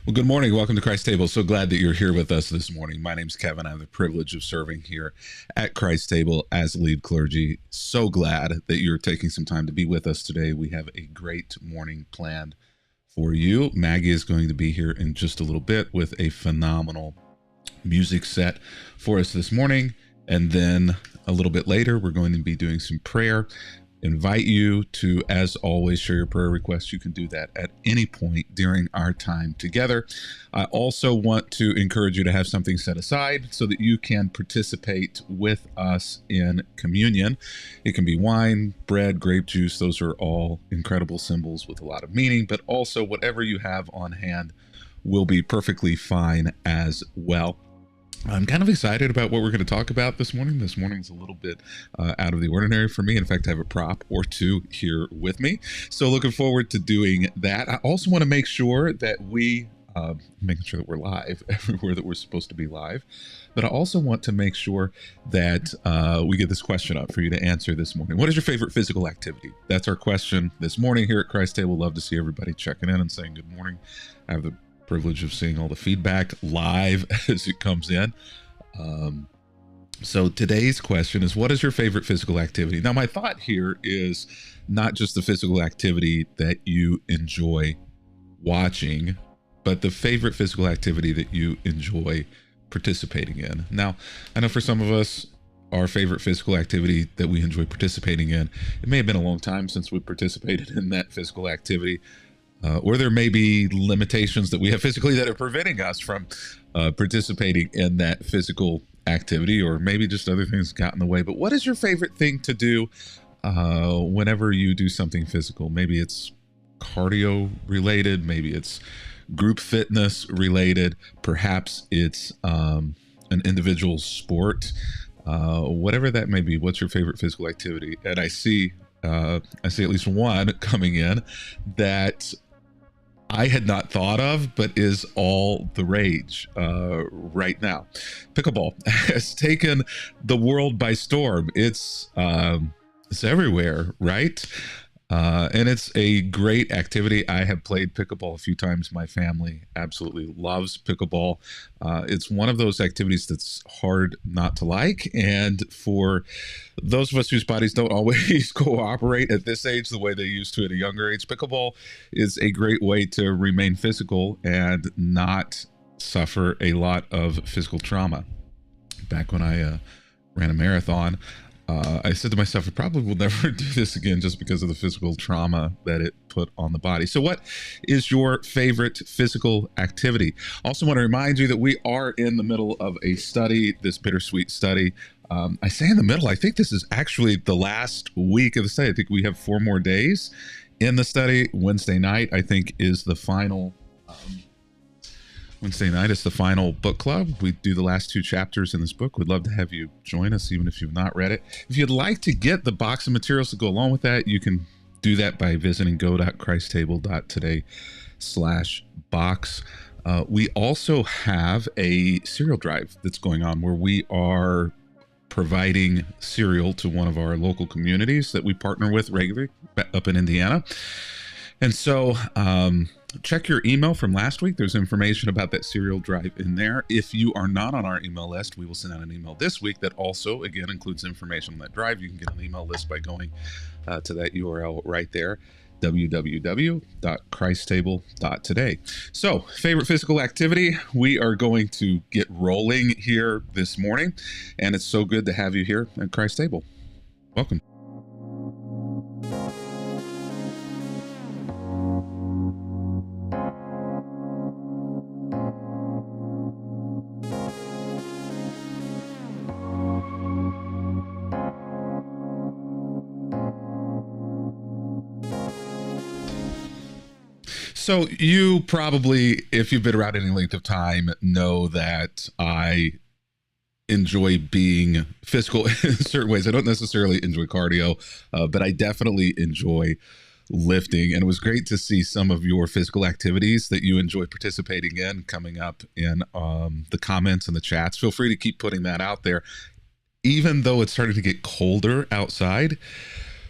Well, good morning. Welcome to Christ Table. So glad that you're here with us this morning. My name's Kevin. I have the privilege of serving here at Christ Table as lead clergy. So glad that you're taking some time to be with us today. We have a great morning planned for you. Maggie is going to be here in just a little bit with a phenomenal music set for us this morning. And then a little bit later, we're going to be doing some prayer. Invite you to, as always, share your prayer requests. You can do that at any point during our time together. I also want to encourage you to have something set aside so that you can participate with us in communion. It can be wine, bread, grape juice. Those are all incredible symbols with a lot of meaning, but also whatever you have on hand will be perfectly fine as well. I'm kind of excited about what we're going to talk about this morning. This morning's a little bit out of the ordinary for me. In fact, I have a prop or two here with me. So looking forward to doing that. I also want to make sure that making sure that we're live everywhere that we're supposed to be live. But I also want to make sure that we get this question up for you to answer this morning. What is your favorite physical activity? That's our question this morning here at Christ Table. Love to see everybody checking in and saying good morning. I have the privilege of seeing all the feedback live as it comes in. So today's question is, what is your favorite physical activity? Now, my thought here is not just the physical activity that you enjoy watching, but the favorite physical activity that you enjoy participating in. Now, I know for some of us, our favorite physical activity that we enjoy participating in, it may have been a long time since we participated in that physical activity. Or there may be limitations that we have physically that are preventing us from participating in that physical activity, or maybe just other things got in the way. But what is your favorite thing to do whenever you do something physical? Maybe it's cardio related, maybe it's group fitness related, perhaps it's an individual sport, whatever that may be. What's your favorite physical activity? And I see at least one coming in that I had not thought of, but is all the rage right now. Pickleball has taken the world by storm. It's everywhere, right? And it's a great activity. I have played pickleball a few times. My family absolutely loves pickleball. It's one of those activities that's hard not to like. And for those of us whose bodies don't always cooperate at this age the way they used to at a younger age, pickleball is a great way to remain physical and not suffer a lot of physical trauma. Back when I ran a marathon, I said to myself, I probably will never do this again just because of the physical trauma that it put on the body. So what is your favorite physical activity? Also want to remind you that we are in the middle of a study, this bittersweet study. I say in the middle, I think this is actually the last week of the study. I think we have 4 more days in the study. Wednesday night, I think, is the final Wednesday night is the final book club. We do the last 2 chapters in this book. We'd love to have you join us, even if you've not read it. If you'd like to get the box of materials to go along with that, you can do that by visiting go.christtable.today/box. We also have a cereal drive that's going on where we are providing cereal to one of our local communities that we partner with regularly up in Indiana. And so, check your email from last week. There's information about that cereal drive in there. If you are not on our email list, we will send out an email this week that also, again, includes information on that drive. You can get on the email list by going to that URL right there, www.christtable.today. So, favorite physical activity, we are going to get rolling here this morning, and it's so good to have you here at Christ Table. Welcome. So you probably, if you've been around any length of time, know that I enjoy being physical in certain ways. I don't necessarily enjoy cardio, but I definitely enjoy lifting. And it was great to see some of your physical activities that you enjoy participating in coming up in the comments and the chats. Feel free to keep putting that out there. Even though it's starting to get colder outside,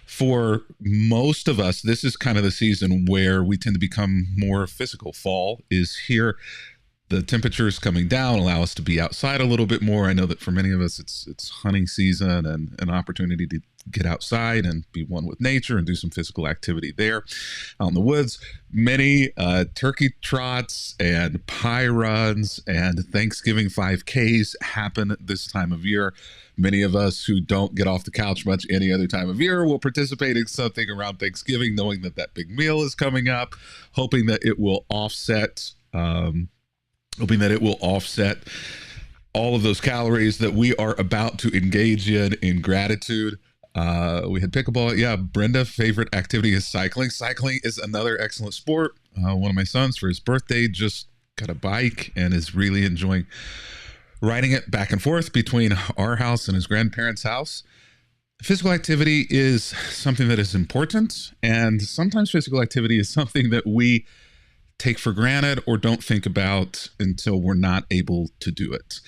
For most of us, this is kind of the season where we tend to become more physical. Fall is here. The temperatures coming down allow us to be outside a little bit more. I know that for many of us, it's hunting season and an opportunity to get outside and be one with nature and do some physical activity there out in the woods. Many turkey trots and pie runs and Thanksgiving 5Ks happen this time of year. Many of us who don't get off the couch much any other time of year will participate in something around Thanksgiving, knowing that that big meal is coming up, hoping that it will offset all of those calories that we are about to engage in gratitude. We had pickleball. Yeah, Brenda, favorite activity is cycling. Cycling is another excellent sport. One of my sons, for his birthday, just got a bike and is really enjoying riding it back and forth between our house and his grandparents' house. Physical activity is something that is important, and sometimes physical activity is something that we take for granted or don't think about until we're not able to do it.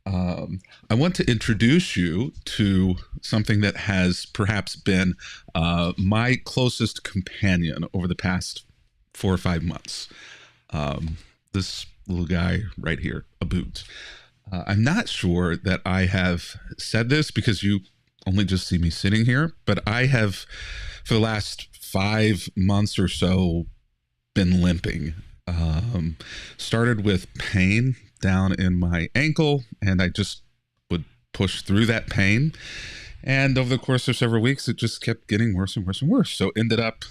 I want to introduce you to something that has perhaps been my closest companion over the past 4 or 5 months. This little guy right here, a boot. I'm not sure that I have said this because you only just see me sitting here, but I have, for the last 5 months or so, been limping. Started with pain down in my ankle, and I just would push through that pain. And over the course of several weeks, it just kept getting worse and worse and worse. So ended up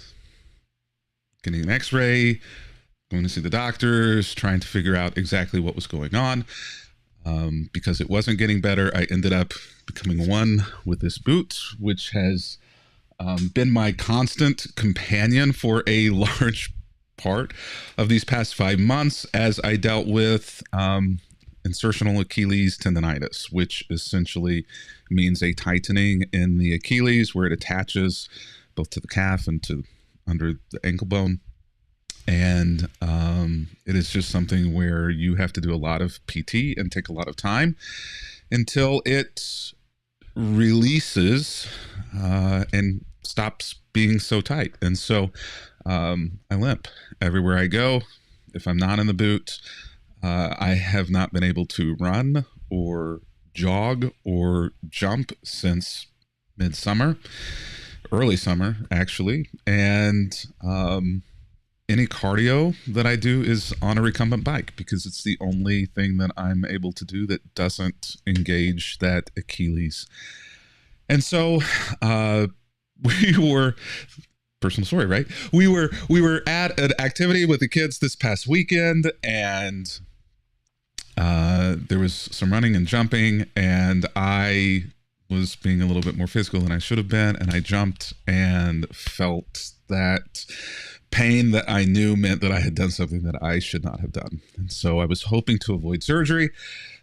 getting an x-ray, going to see the doctors, trying to figure out exactly what was going on. Because it wasn't getting better, I ended up becoming one with this boot, which has been my constant companion for a large part of these past 5 months as I dealt with insertional Achilles tendonitis, which essentially means a tightening in the Achilles where it attaches both to the calf and to under the ankle bone. And it is just something where you have to do a lot of PT and take a lot of time until it releases and stops being so tight. And so I limp everywhere I go. If I'm not in the boot, I have not been able to run or jog or jump since midsummer, early summer, actually. And any cardio that I do is on a recumbent bike because it's the only thing that I'm able to do that doesn't engage that Achilles. And so we were, personal story, right? We were at an activity with the kids this past weekend, and there was some running and jumping, and I was being a little bit more physical than I should have been, and I jumped and felt that pain that I knew meant that I had done something that I should not have done. And so I was hoping to avoid surgery,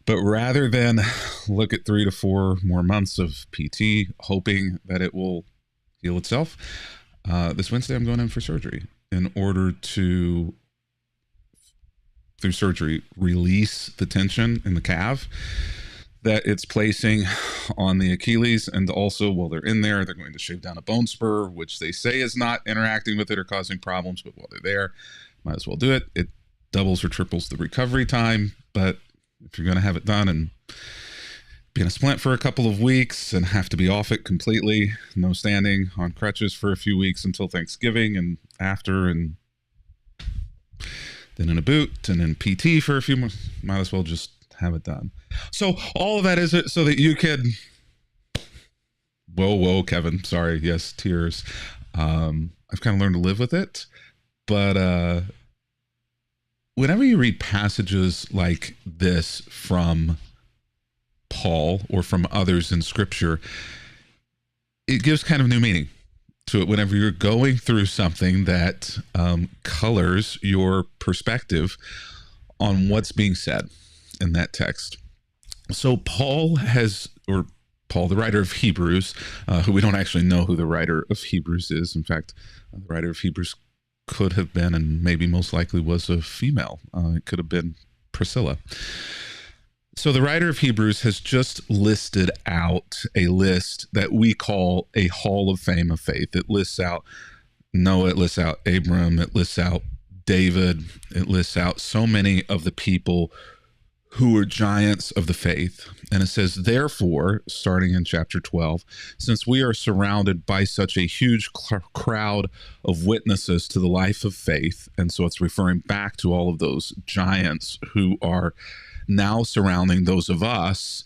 but rather than look at 3 to 4 more months of PT, hoping that it will heal itself, this Wednesday I'm going in for surgery in order to, through surgery, release the tension in the calf that it's placing on the Achilles. And also, while they're in there, they're going to shave down a bone spur, which they say is not interacting with it or causing problems, but while they're there, might as well do it. It doubles or triples the recovery time, but if you're going to have it done and be in a splint for a couple of weeks and have to be off it completely, no standing, on crutches for a few weeks until Thanksgiving and after, and then in a boot and in PT for a few months, might as well just have it done. So all of that is it so that you can, whoa, Kevin, sorry, yes, tears. I've kind of learned to live with it, but whenever you read passages like this from Paul or from others in scripture, it gives kind of new meaning to it whenever you're going through something that colors your perspective on what's being said in that text. So Paul, the writer of Hebrews, who we don't actually know who the writer of Hebrews is. In fact, the writer of Hebrews could have been, and maybe most likely was, a female. It could have been Priscilla. So the writer of Hebrews has just listed out a list that we call a hall of fame of faith. It lists out Noah, it lists out Abram, it lists out David, it lists out so many of the people who were giants of the faith. And it says, therefore, starting in chapter 12, since we are surrounded by such a huge crowd of witnesses to the life of faith, and so it's referring back to all of those giants who are now surrounding those of us,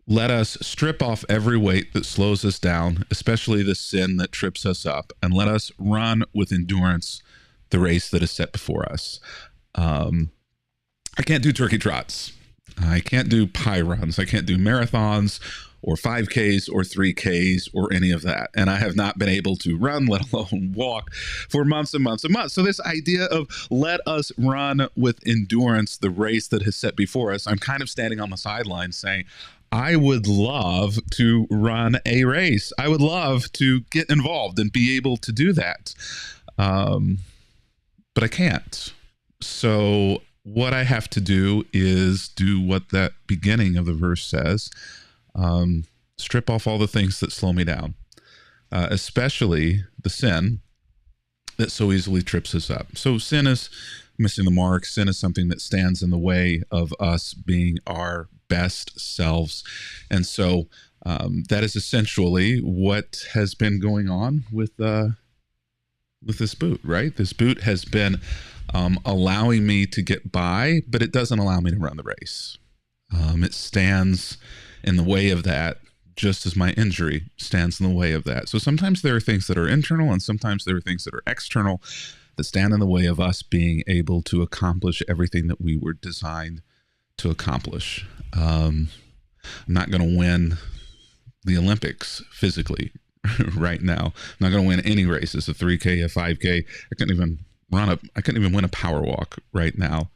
let us strip off every weight that slows us down, especially the sin that trips us up, and let us run with endurance the race that is set before us. I can't do turkey trots. I can't do pie runs. I can't do marathons or 5Ks or 3Ks or any of that. And I have not been able to run, let alone walk, for months and months and months. So this idea of let us run with endurance the race that is set before us, I'm kind of standing on the sidelines saying, I would love to run a race. I would love to get involved and be able to do that. But I can't. So what I have to do is do what that beginning of the verse says, strip off all the things that slow me down, especially the sin that so easily trips us up. So sin is missing the mark. Sin is something that stands in the way of us being our best selves. And so that is essentially what has been going on with this boot, right? This boot has been allowing me to get by, but it doesn't allow me to run the race. It stands in the way of that, just as my injury stands in the way of that. So sometimes there are things that are internal, and sometimes there are things that are external that stand in the way of us being able to accomplish everything that we were designed to accomplish. I'm not going to win the Olympics physically right now. I'm not going to win any races, a 3K, a 5K. I couldn't even win a power walk right now.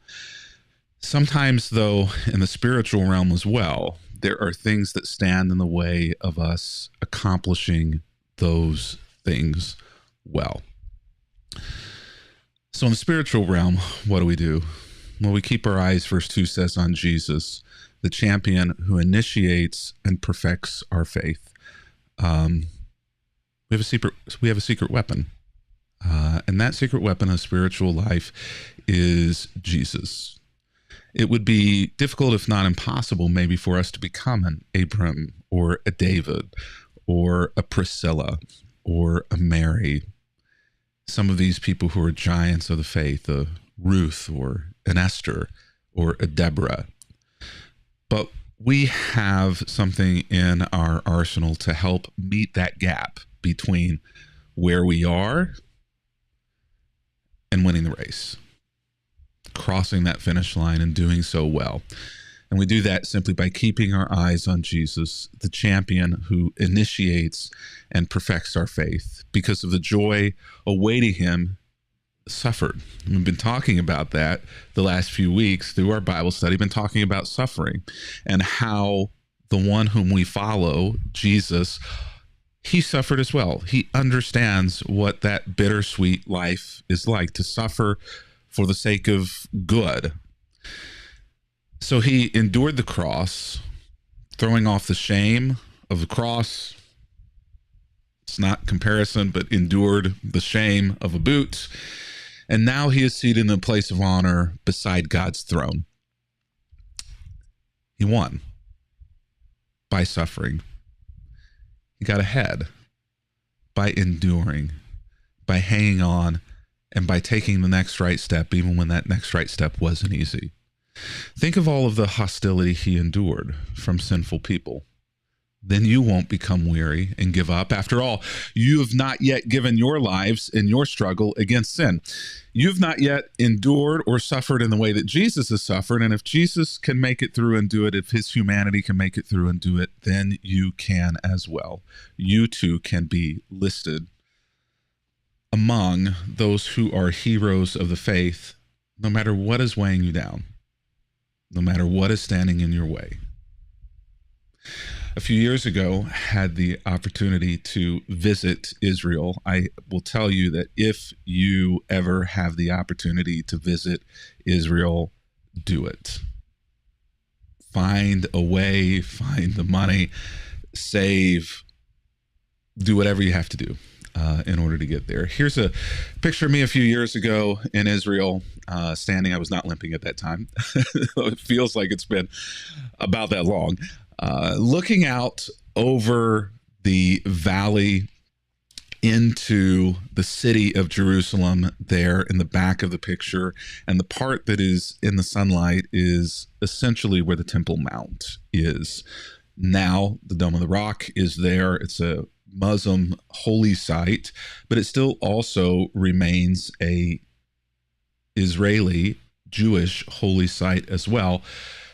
Sometimes, though, in the spiritual realm as well, there are things that stand in the way of us accomplishing those things well. So in the spiritual realm, what do? Well, we keep our eyes, verse 2 says, on Jesus, the champion who initiates and perfects our faith. We have a secret weapon. And that secret weapon of spiritual life is Jesus. It would be difficult, if not impossible, maybe for us to become an Abram or a David or a Priscilla or a Mary. Some of these people who are giants of the faith, a Ruth or an Esther or a Deborah. But we have something in our arsenal to help meet that gap between where we are and winning the race, crossing that finish line and doing so well. And we do that simply by keeping our eyes on Jesus, the champion who initiates and perfects our faith. Because of the joy awaiting him, suffered. We've been talking about that the last few weeks through our Bible study, been talking about suffering and how the one whom we follow, Jesus, he suffered as well. He understands what that bittersweet life is like, to suffer for the sake of good. So he endured the cross, throwing off the shame of the cross. It's not comparison, but endured the shame of a boot. And now he is seated in a place of honor beside God's throne. He won by suffering. He got ahead by enduring, by hanging on, and by taking the next right step, even when that next right step wasn't easy. Think of all of the hostility he endured from sinful people. Then you won't become weary and give up. After all, you have not yet given your lives in your struggle against sin. You've not yet endured or suffered in the way that Jesus has suffered. And if Jesus can make it through and do it, if his humanity can make it through and do it, then you can as well. You too can be listed among those who are heroes of the faith, no matter what is weighing you down, no matter what is standing in your way. A few years ago, had the opportunity to visit Israel. I will tell you that if you ever have the opportunity to visit Israel, do it. find a way, find the money, save, do whatever you have to do in order to get there. Here's a picture of me a few years ago in Israel, standing. I was not limping at that time. It feels like it's been about that long. Looking out over the valley into the city of Jerusalem there in the back of the picture. And the part that is in the sunlight is essentially where the Temple Mount is. Now, the Dome of the Rock is there. It's a Muslim holy site, but it still also remains a Israeli Jewish holy site as well.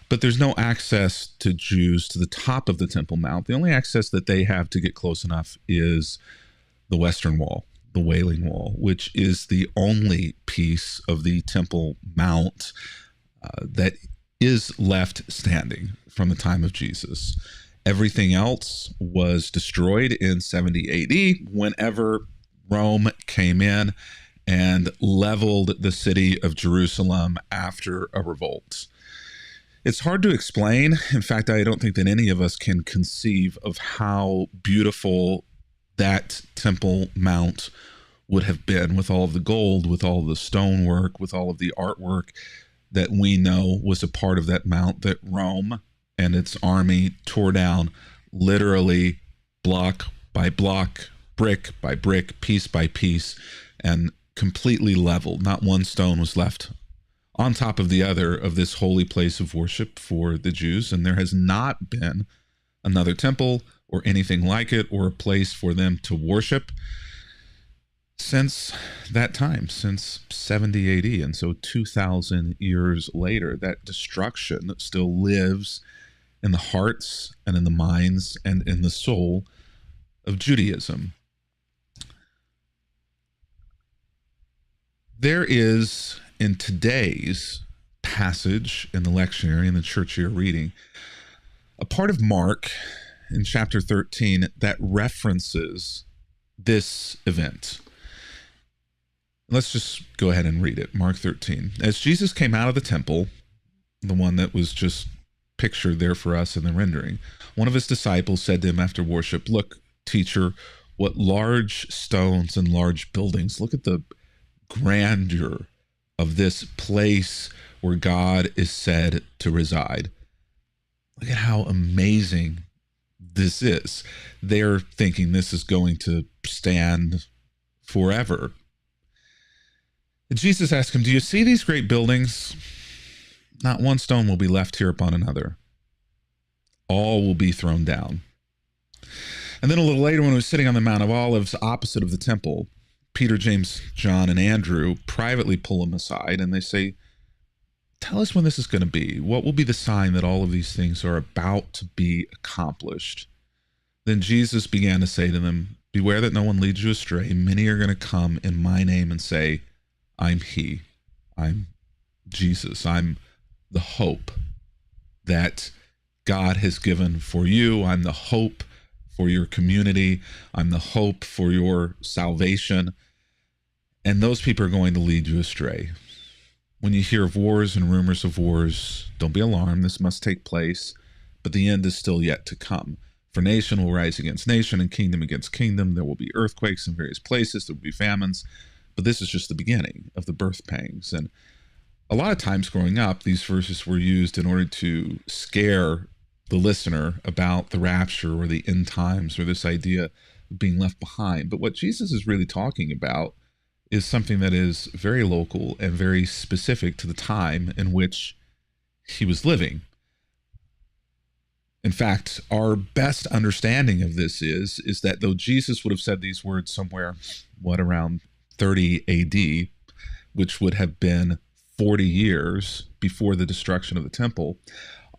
But there's no access to Jews to the top of the Temple Mount. The only access that they have to get close enough is the Western Wall, the Wailing Wall, which is the only piece of the Temple Mount that is left standing from the time of Jesus. Everything else was destroyed in 70 AD whenever Rome came in and leveled the city of Jerusalem after a revolt. It's hard to explain. In fact, I don't think that any of us can conceive of how beautiful that Temple Mount would have been with all of the gold, with all of the stonework, with all of the artwork that we know was a part of that mount that Rome and its army tore down literally block by block, brick by brick, piece by piece, and completely leveled. Not one stone was left on top of the other of this holy place of worship for the Jews. And there has not been another temple or anything like it or a place for them to worship since that time, since 70 AD. And so 2,000 years later, that destruction still lives in the hearts and in the minds and in the soul of Judaism. There is, in today's passage in the lectionary, in the church you're reading, a part of Mark in chapter 13 that references this event. Let's just go ahead and read it. Mark 13. As Jesus came out of the temple, the one that was just pictured there for us in the rendering, one of his disciples said to him after worship, "Look, teacher, what large stones and large buildings. Look at the grandeur of this place where God is said to reside. Look at how amazing this is." They're thinking this is going to stand forever. Jesus asked him, "Do you see these great buildings? Not one stone will be left here upon another. All will be thrown down." And then a little later, when he was sitting on the Mount of Olives opposite of the temple, Peter, James, John, and Andrew privately pull him aside and they say, "Tell us when this is going to be. What will be the sign that all of these things are about to be accomplished?" Then Jesus began to say to them, "Beware that no one leads you astray. Many are going to come in my name and say, 'I'm he. I'm Jesus. I'm the hope that God has given for you. I'm the hope for your community. I'm the hope for your salvation.' And those people are going to lead you astray. When you hear of wars and rumors of wars, don't be alarmed. This must take place, but the end is still yet to come. For nation will rise against nation and kingdom against kingdom. There will be earthquakes in various places. There will be famines. But this is just the beginning of the birth pangs." And a lot of times growing up, these verses were used in order to scare the listener about the rapture or the end times or this idea of being left behind. But what Jesus is really talking about is something that is very local and very specific to the time in which he was living. In fact, our best understanding of this is that though Jesus would have said these words somewhere, around 30 AD, which would have been 40 years before the destruction of the temple,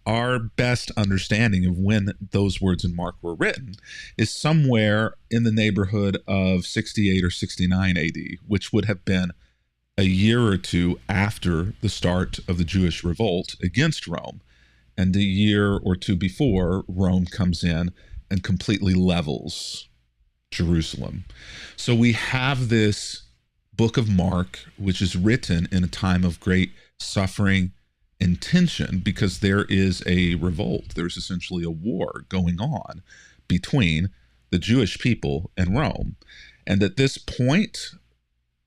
our best understanding of when those words in Mark were written is somewhere in the neighborhood of 68 or 69 AD, which would have been a year or two after the start of the Jewish revolt against Rome, and a year or two before Rome comes in and completely levels Jerusalem. So we have this book of Mark, which is written in a time of great suffering intention because there is a revolt. There's essentially a war going on between the Jewish people and Rome. And at this point,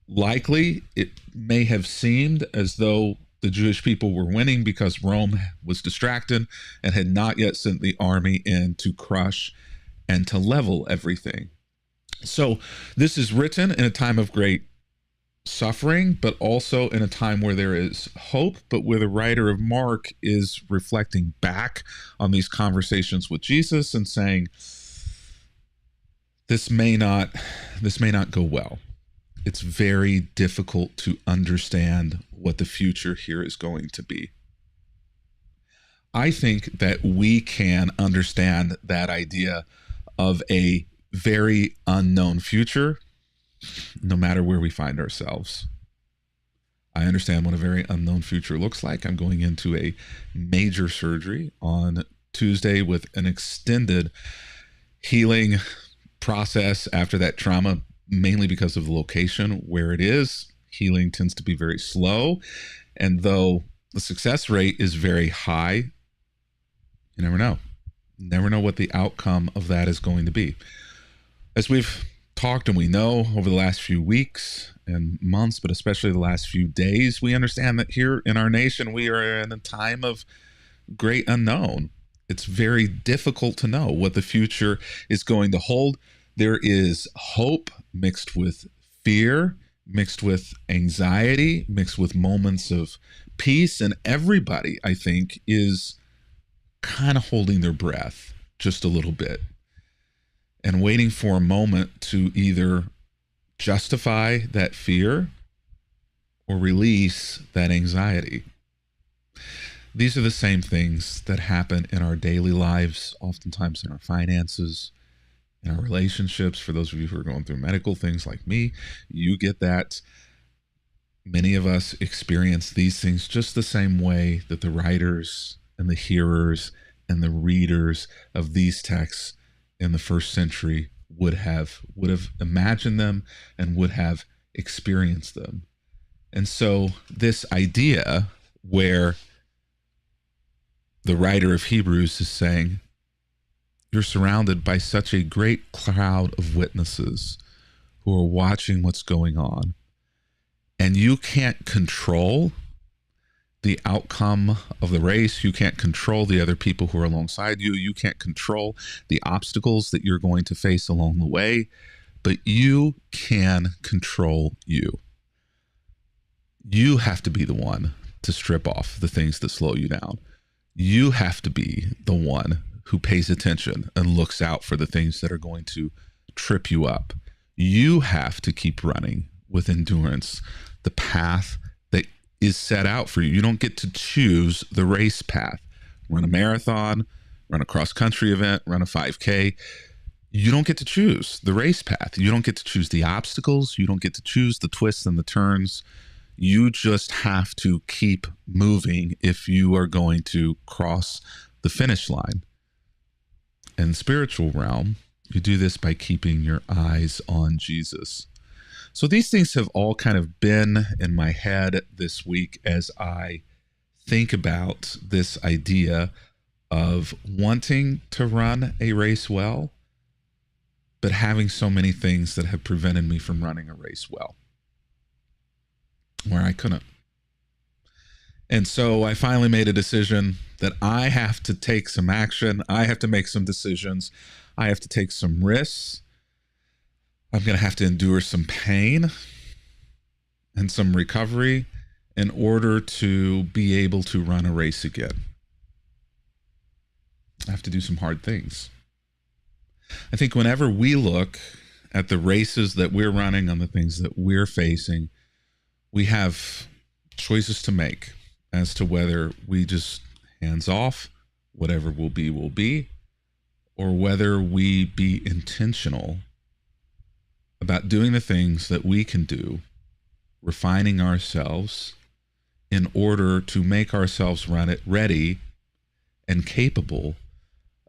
likely it may have seemed as though the Jewish people were winning because Rome was distracted and had not yet sent the army in to crush and to level everything. So this is written in a time of great suffering, but also in a time where there is hope, but where the writer of Mark is reflecting back on these conversations with Jesus and saying, this may not go well. It's very difficult to understand what the future here is going to be. I think that we can understand that idea of a very unknown future no matter where we find ourselves. I understand what a very unknown future looks like. I'm going into a major surgery on Tuesday with an extended healing process after that trauma, mainly because of the location where it is. Healing tends to be very slow. And though the success rate is very high, you never know. Never know what the outcome of that is going to be. As we've talked and we know over the last few weeks and months, but especially the last few days, we understand that here in our nation, we are in a time of great unknown. It's very difficult to know what the future is going to hold. There is hope mixed with fear, mixed with anxiety, mixed with moments of peace. And everybody, I think, is kind of holding their breath just a little bit and waiting for a moment to either justify that fear or release that anxiety. These are the same things that happen in our daily lives, oftentimes in our finances, in our relationships. For those of you who are going through medical things like me, you get that. Many of us experience these things just the same way that the writers and the hearers and the readers of these texts in the first century would have imagined them and would have experienced them. And so this idea where the writer of Hebrews is saying, you're surrounded by such a great cloud of witnesses who are watching what's going on, and you can't control the outcome of the race. You can't control the other people who are alongside you. You can't control the obstacles that you're going to face along the way, but you can control you. You have to be the one to strip off the things that slow you down. You have to be the one who pays attention and looks out for the things that are going to trip you up. You have to keep running with endurance the path that is set out for you. You don't get to choose the race path. Run a marathon, run a cross-country event, run a 5K. You don't get to choose the race path. You don't get to choose the obstacles. You don't get to choose the twists and the turns. You just have to keep moving if you are going to cross the finish line. In the spiritual realm, you do this by keeping your eyes on Jesus. So these things have all kind of been in my head this week as I think about this idea of wanting to run a race well, but having so many things that have prevented me from running a race well, where I couldn't. And so I finally made a decision that I have to take some action. I have to make some decisions. I have to take some risks. I'm going to have to endure some pain and some recovery in order to be able to run a race again. I have to do some hard things. I think whenever we look at the races that we're running, on the things that we're facing, we have choices to make as to whether we just hands off, whatever will be, or whether we be intentional about doing the things that we can do, refining ourselves in order to make ourselves run it ready and capable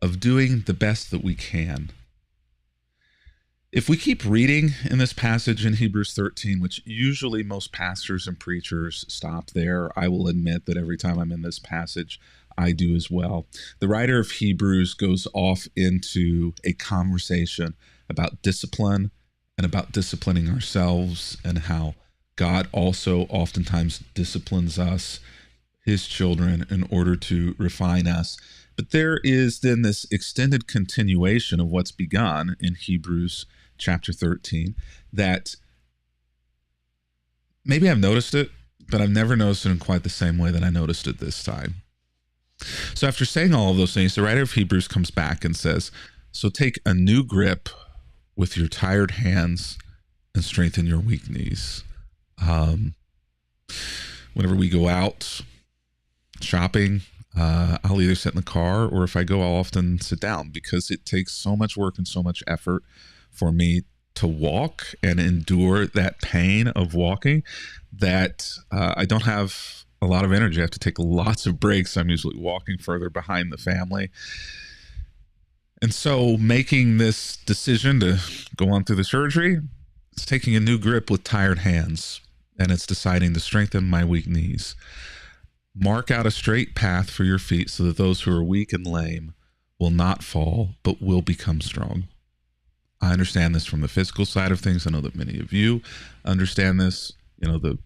of doing the best that we can. If we keep reading in this passage in Hebrews 13, which usually most pastors and preachers stop there, I will admit that every time I'm in this passage, I do as well. The writer of Hebrews goes off into a conversation about discipline and about disciplining ourselves, and how God also oftentimes disciplines us, his children, in order to refine us. But there is then this extended continuation of what's begun in Hebrews chapter 13 that maybe I've noticed it, but I've never noticed it in quite the same way that I noticed it this time. So after saying all of those things, the writer of Hebrews comes back and says, so take a new grip with your tired hands and strengthen your weak knees. Whenever we go out shopping, I'll either sit in the car, or if I go, I'll often sit down, because it takes so much work and so much effort for me to walk and endure that pain of walking that I don't have a lot of energy. I have to take lots of breaks. I'm usually walking further behind the family. And so making this decision to go on through the surgery, it's taking a new grip with tired hands, and it's deciding to strengthen my weak knees. Mark out a straight path for your feet so that those who are weak and lame will not fall, but will become strong. I understand this from the physical side of things. I know that many of you understand this. You know, the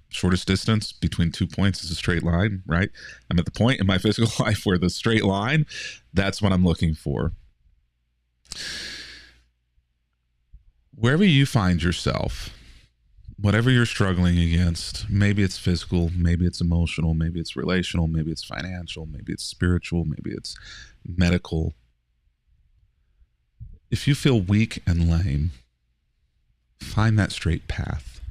shortest distance between 2 points is a straight line, right? I'm at the point in my physical life where the straight line, that's what I'm looking for. Wherever you find yourself, whatever you're struggling against, maybe it's physical, maybe it's emotional, maybe it's relational, maybe it's financial, maybe it's spiritual, maybe it's medical. If you feel weak and lame, find that straight path.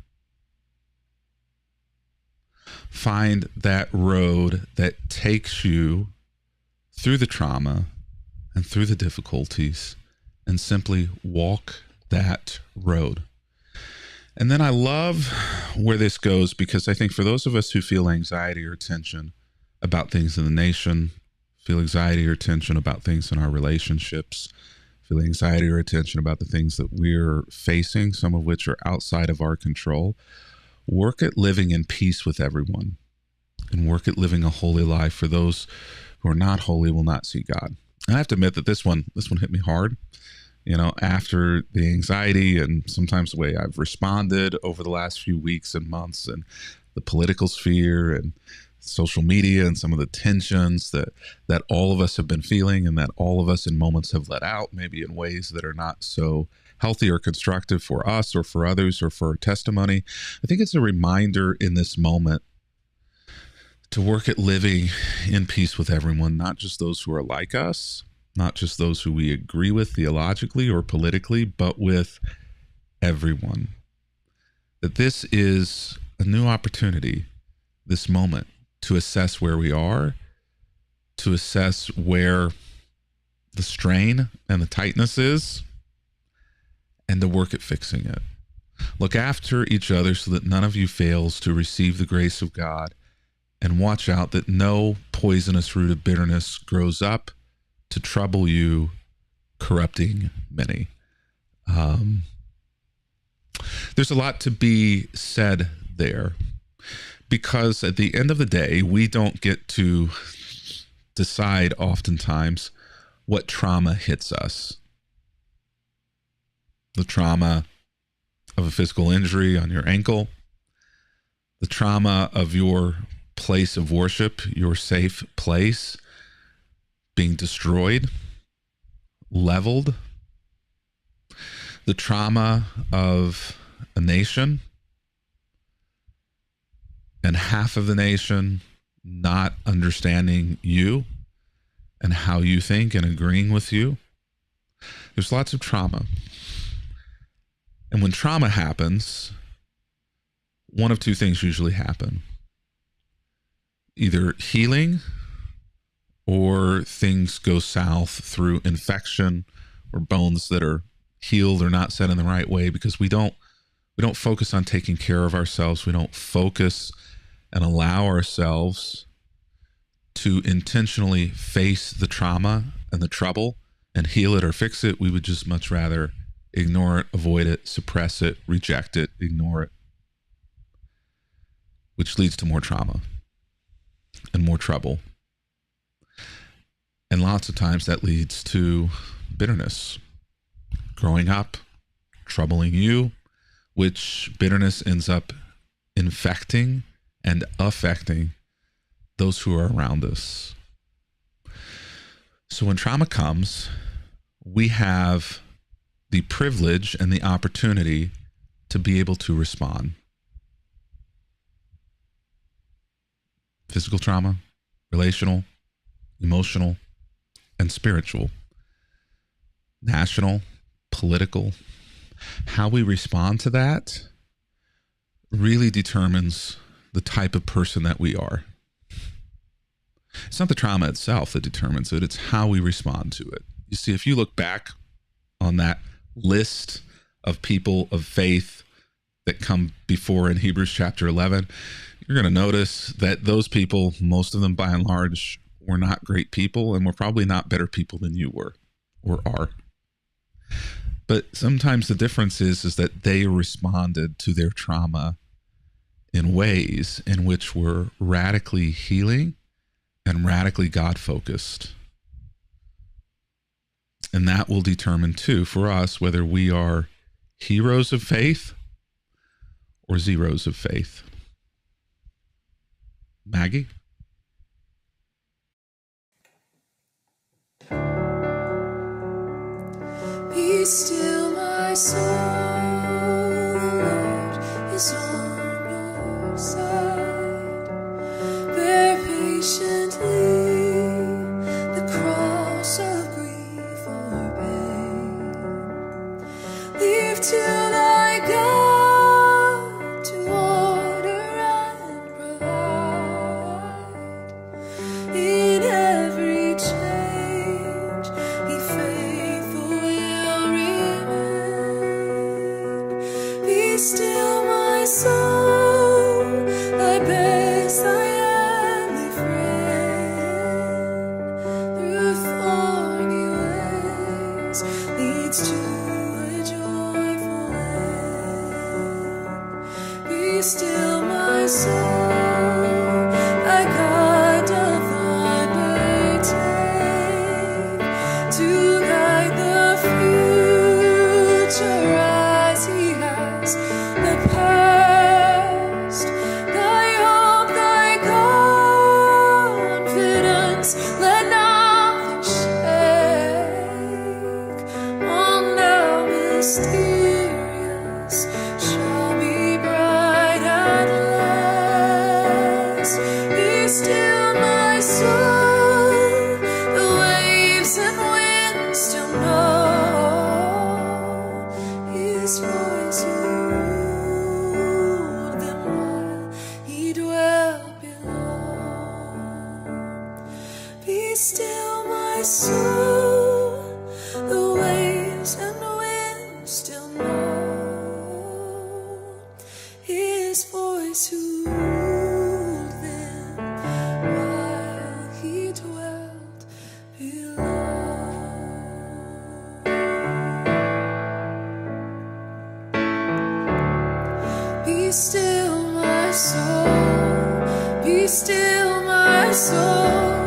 Find that road that takes you through the trauma and through the difficulties, and simply walk that road. And then I love where this goes, because I think for those of us who feel anxiety or tension about things in the nation, feel anxiety or tension about things in our relationships, feel anxiety or tension about the things that we're facing, some of which are outside of our control, work at living in peace with everyone, and work at living a holy life. For those who are not holy will not see God. And I have to admit that this one hit me hard. You know, after the anxiety and sometimes the way I've responded over the last few weeks and months, and the political sphere and social media and some of the tensions that all of us have been feeling, and that all of us in moments have let out, maybe in ways that are not so healthy or constructive for us or for others or for our testimony. I think it's a reminder in this moment to work at living in peace with everyone, not just those who are like us, not just those who we agree with theologically or politically, but with everyone. That this is a new opportunity, this moment, to assess where we are, to assess where the strain and the tightness is, and to work at fixing it. Look after each other so that none of you fails to receive the grace of God, and watch out that no poisonous root of bitterness grows up to trouble you, corrupting many. There's a lot to be said there, because at the end of the day, we don't get to decide oftentimes what trauma hits us. The trauma of a physical injury on your ankle, the trauma of your place of worship, your safe place, being destroyed, leveled, the trauma of a nation and half of the nation not understanding you and how you think and agreeing with you. There's lots of trauma. And when trauma happens, one of two things usually happen. Either healing, or things go south through infection, or bones that are healed or not set in the right way, because we don't focus on taking care of ourselves. We don't focus and allow ourselves to intentionally face the trauma and the trouble and heal it or fix it. We would just much rather Ignore it, avoid it, suppress it, reject it, ignore it, which leads to more trauma and more trouble. And lots of times that leads to bitterness. Growing up, troubling you, which bitterness ends up infecting and affecting those who are around us. So when trauma comes, we have the privilege and the opportunity to be able to respond. Physical trauma, relational, emotional, and spiritual, national, political. How we respond to that really determines the type of person that we are. It's not the trauma itself that determines it, it's how we respond to it. You see, if you look back on that list of people of faith that come before in Hebrews chapter 11, you're going to notice that those people, most of them by and large, were not great people and were probably not better people than you were or are. But sometimes the difference is that they responded to their trauma in ways in which were radically healing and radically God-focused. And that will determine, too, for us, whether we are heroes of faith or zeros of faith. Maggie? Be still, my soul, the Lord is on your side. Bear patiently the cross of grief or pain. Leave to thy God to order and provide. In every change, be faithful, will remain. Be still, my soul, thy best, thy heavenly friend. Through thorny ways leads to a joyful end. Be still, my soul, thy God doth undertake to guide the future as he has the past. Thy hope, thy confidence, let nothing shake. All now mysterious shall be bright at last. Be still, my soul, the waves and winds still know his voice who ruled them while he dwelt below. Be still, my soul, the waves and winds still know his voice who ruled them while he dwelt below. Be still, my soul, be still, my soul,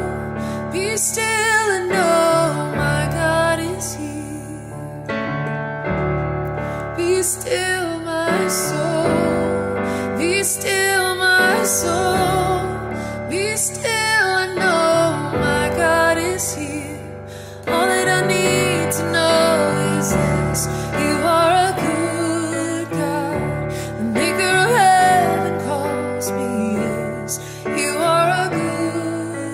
be still and know my God is here. Be still, my soul, be still, my soul, be still and know my God is here. All that I need to know is this: you are a good God, the maker of heaven calls me his. You are a good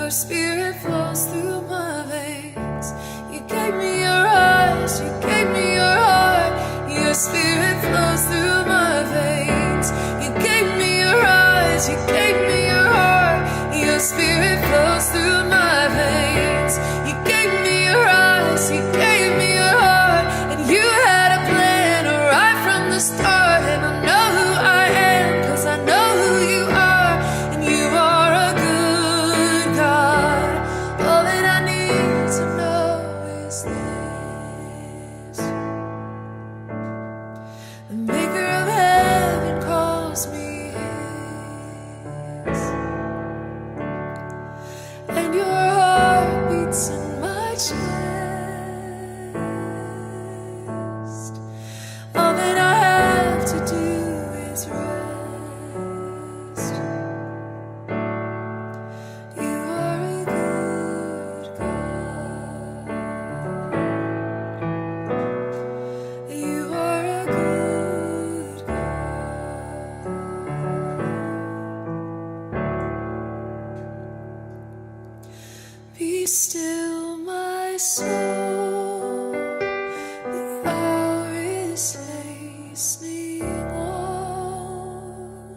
Your spirit flows through my veins. You gave me your eyes, you gave me your heart. Your spirit flows through my veins. You gave me your eyes, you gave me your heart. Your spirit flows through my veins. You gave me your eyes, you gave me your heart. And you had a plan right from the start. And I know who I am, 'cause I know who you are. And you are a good God. All that I need to know is this: the maker of heaven calls me his, and your heart beats in my chest. All that I have to do is rest. You are a good God. You are a good God. Be still, my soul. The hour is hastening on,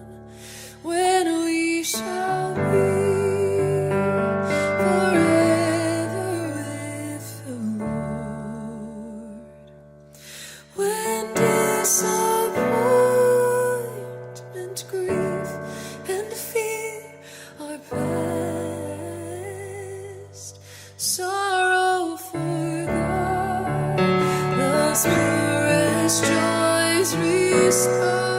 when we shall be forever with the Lord. When disappointment, grief, and fear are past, sorrow forgot, love's purest joys restored.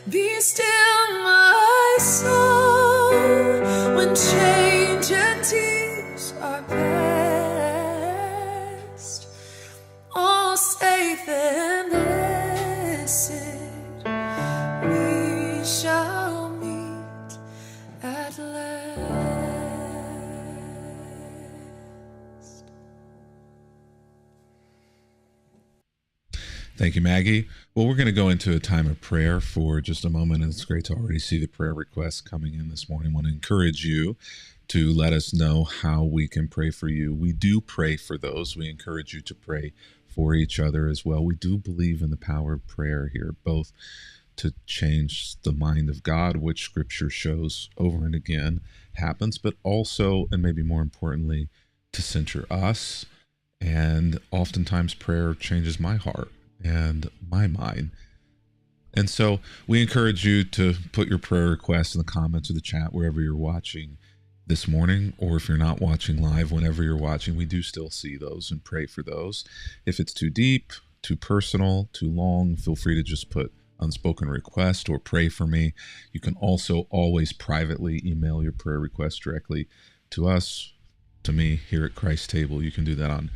Be still, my soul, when change and tears are past. All safe and blessed, we shall meet at last. Thank you, Maggie. Well, we're going to go into a time of prayer for just a moment, and it's great to already see the prayer requests coming in this morning. I want to encourage you to let us know how we can pray for you. We do pray for those. We encourage you to pray for each other as well. We do believe in the power of prayer here, both to change the mind of God, which Scripture shows over and again happens, but also, and maybe more importantly, to center us. And oftentimes prayer changes my heart and my mind. And so we encourage you to put your prayer requests in the comments or the chat wherever you're watching this morning, or if you're not watching live, whenever you're watching, we do still see those and pray for those. If it's too deep, too personal, too long, feel free to just put unspoken request or pray for me. You can also always privately email your prayer request directly to us, to me here at Christ Table. You can do that on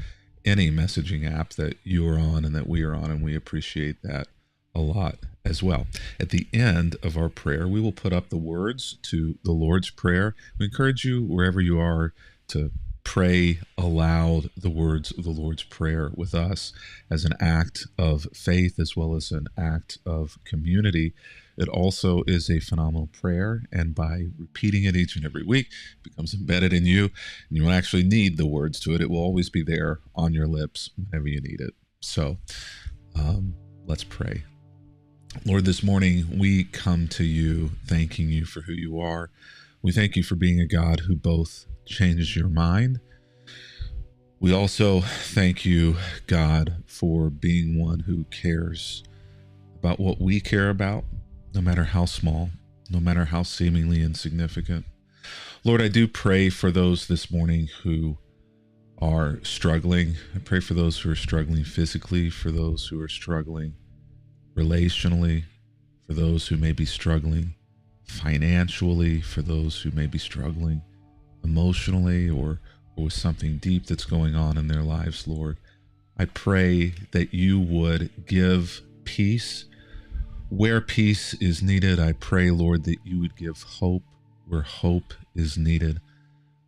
any messaging app that you are on and that we are on, and we appreciate that a lot as well. At the end of our prayer, we will put up the words to the Lord's Prayer. We encourage you, wherever you are, to pray aloud the words of the Lord's Prayer with us as an act of faith as well as an act of community. It also is a phenomenal prayer, and by repeating it each and every week, it becomes embedded in you, and you won't actually need the words to it. It will always be there on your lips whenever you need it. So let's pray. Lord, this morning we come to you thanking you for who you are. We thank you for being a God who both changes your mind. We also thank you, God, for being one who cares about what we care about, no matter how small, no matter how seemingly insignificant. Lord, I do pray for those this morning who are struggling. I pray for those who are struggling physically, for those who are struggling relationally, for those who may be struggling financially, for those who may be struggling emotionally or with something deep that's going on in their lives, Lord. I pray that you would give peace where peace is needed. I pray, Lord, that you would give hope where hope is needed.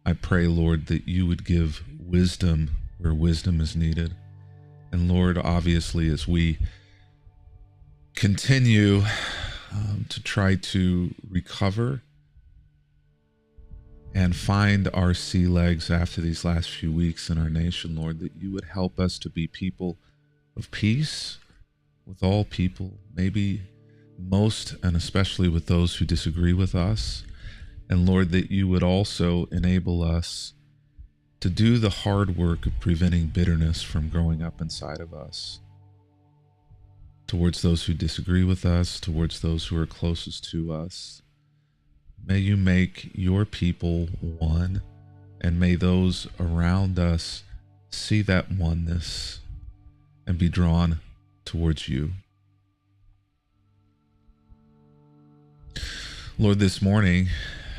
I pray, Lord, that you would give wisdom where wisdom is needed. And Lord, obviously, as we continue to try to recover and find our sea legs after these last few weeks in our nation, Lord, that you would help us to be people of peace with all people, maybe most and especially with those who disagree with us. And Lord, that you would also enable us to do the hard work of preventing bitterness from growing up inside of us towards those who disagree with us, towards those who are closest to us. May you make your people one, and may those around us see that oneness and be drawn towards you. Lord, this morning,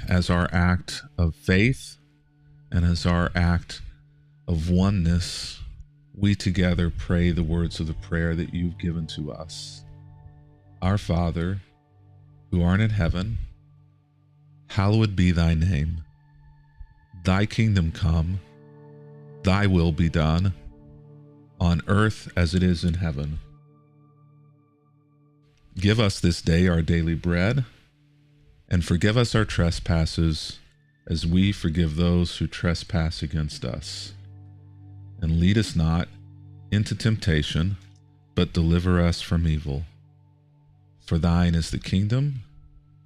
as our act of faith and as our act of oneness, we together pray the words of the prayer that you've given to us. Our Father, who art in heaven, hallowed be thy name. Thy kingdom come, thy will be done, on earth as it is in heaven. Give us this day our daily bread, and forgive us our trespasses, as we forgive those who trespass against us. And lead us not into temptation, but deliver us from evil. For thine is the kingdom,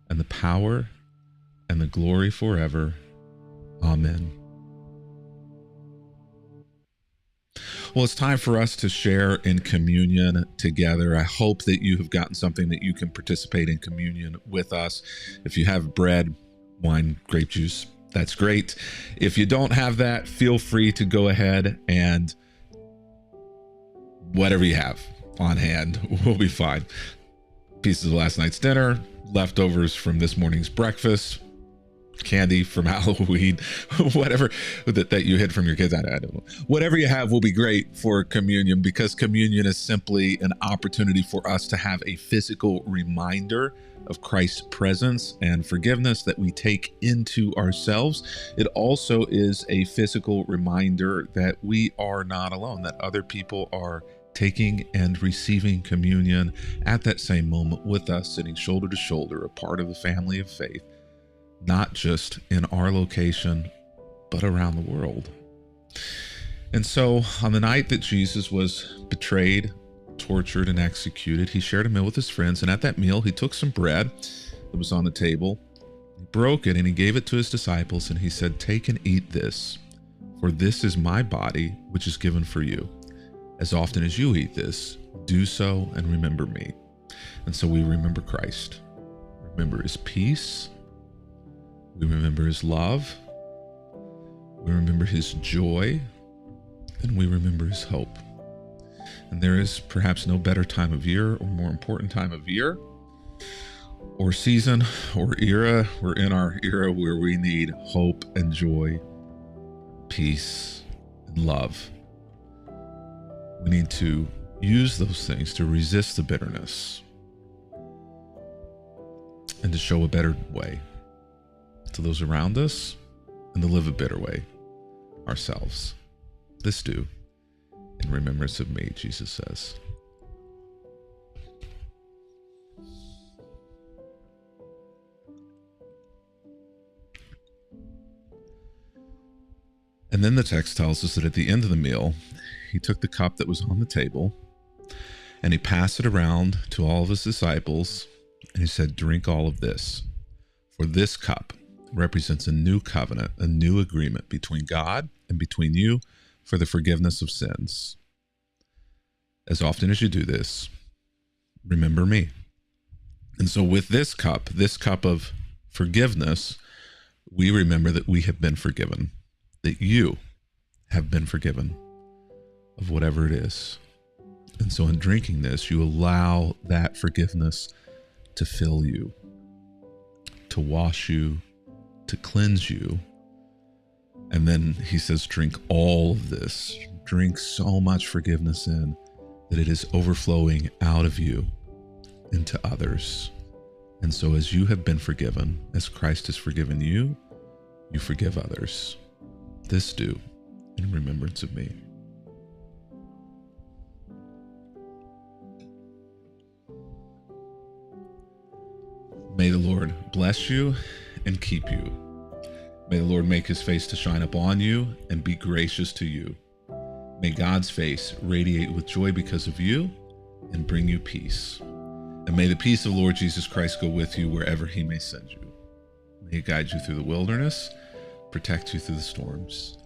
and the power, and the glory forever. Amen. Well, it's time for us to share in communion together. I hope that you have gotten something that you can participate in communion with us. If you have bread, wine, grape juice, that's great. If you don't have that, feel free to go ahead and whatever you have on hand will be fine. Pieces of last night's dinner, leftovers from this morning's breakfast, candy from Halloween, whatever that you hid from your kids. I don't know. Whatever you have will be great for communion, because communion is simply an opportunity for us to have a physical reminder of Christ's presence and forgiveness that we take into ourselves. It also is a physical reminder that we are not alone, that other people are taking and receiving communion at that same moment with us, sitting shoulder to shoulder, a part of the family of faith, not just in our location, but around the world. And so on the night that Jesus was betrayed, tortured, and executed, he shared a meal with his friends. And at that meal, he took some bread that was on the table, he broke it, and he gave it to his disciples. And he said, "Take and eat this, for this is my body, which is given for you. As often as you eat this, do so and remember me." And so we remember Christ, remember his peace, we remember his love, we remember his joy, and we remember his hope. And there is perhaps no better time of year or more important time of year or season or era. We're in our era where we need hope and joy, peace and love. We need to use those things to resist the bitterness and to show a better way to those around us and to live a better way ourselves. This do in remembrance of me, Jesus says. And then the text tells us that at the end of the meal, he took the cup that was on the table and he passed it around to all of his disciples. And he said, "Drink all of this, for this cup represents a new covenant, a new agreement between God and between you for the forgiveness of sins. As often as you do this, remember me." And so with this cup of forgiveness, we remember that we have been forgiven, that you have been forgiven of whatever it is. And so in drinking this, you allow that forgiveness to fill you, to wash you, to cleanse you. And then he says, drink all of this. Drink so much forgiveness in that it is overflowing out of you into others. And so as you have been forgiven, as Christ has forgiven you, you forgive others. This do in remembrance of me. May the Lord bless you and keep you. May the Lord make his face to shine upon you and be gracious to you. May God's face radiate with joy because of you and bring you peace. And may the peace of the Lord Jesus Christ go with you wherever he may send you. May he guide you through the wilderness, protect you through the storms.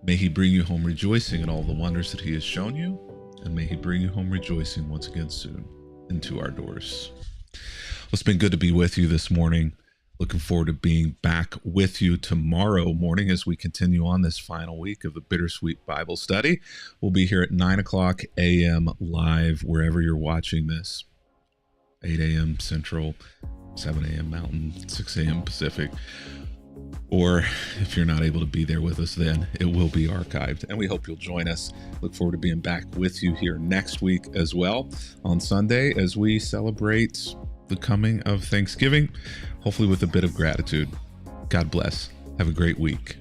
May he bring you home rejoicing in all the wonders that he has shown you, and may he bring you home rejoicing once again soon into our doors. Well, it's been good to be with you this morning. Looking forward to being back with you tomorrow morning as we continue on this final week of the Bittersweet Bible Study. We'll be here at 9 o'clock a.m. live wherever you're watching this. 8 a.m. Central, 7 a.m. Mountain, 6 a.m. Pacific. Or if you're not able to be there with us, then it will be archived. And we hope you'll join us. Look forward to being back with you here next week as well on Sunday as we celebrate the coming of Thanksgiving, hopefully with a bit of gratitude. God bless. Have a great week.